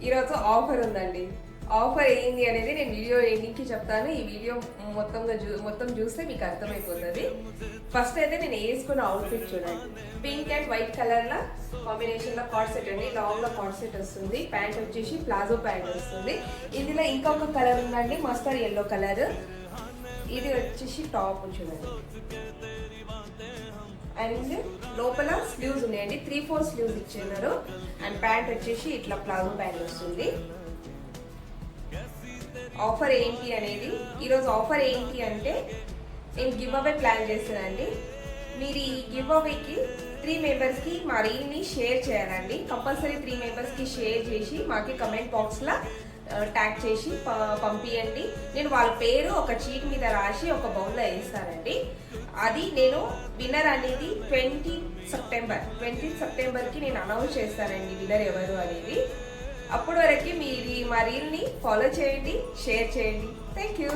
ఈరోజు ఆఫర్ ఉందండి. ఆఫర్ ఏంది అనేది నేను వీడియో ఎండింగ్కి చెప్తాను. ఈ వీడియో మొత్తం చూస్తే మీకు అర్థమైపోతుంది. ఫస్ట్ అయితే నేను వేసుకున్న అవుట్ఫిట్ చూడండి. పింక్ అండ్ వైట్ కలర్లో కాంబినేషన్లో కార్డ్ సెట్ అండి. లాంగ్లో కార్డ్ సెట్ వస్తుంది. ప్యాంట్ వచ్చేసి ప్లాజో ప్యాంట్ వస్తుంది. ఇందులో ఇంకొక కలర్ ఉందండి, మస్టర్డ్ ఎల్లో కలర్. ఇది వచ్చేసి టాప్ చూడండి. అండ్ లోపల స్లీవ్స్ ఉన్నాయండి, 3/4 స్లీవ్స్ ఇచ్చినారు. అండ్ ప్యాంట్ వచ్చేసి ఇట్లా ప్లాజో ప్యాంట్ వస్తుంది. ఆఫర్ ఏంటి అనేది, ఈరోజు ఆఫర్ ఏంటి అంటే నేను గివ్ అవే ప్లాన్ చేస్తానండి. మీరు ఈ గివ్ అవేకి 3 మెంబర్స్కి మా రీల్ని షేర్ చేయాలండి. కంపల్సరీ 3 మెంబర్స్కి షేర్ చేసి మాకి కమెంట్ బాక్స్లో ట్యాగ్ చేసి పంపించండి. నేను వాళ్ళ పేరు ఒక చీట్ మీద రాసి ఒక బౌల్లో వేస్తానండి. అది నేను విన్నర్ అనేది 20 సెప్టెంబర్కి నేను అనౌన్స్ చేస్తానండి విన్నర్ ఎవరు అనేది. అప్పటి వరకు మీరు మా రీల్ని ఫాలో చేయండి, షేర్ చేయండి. Thank you.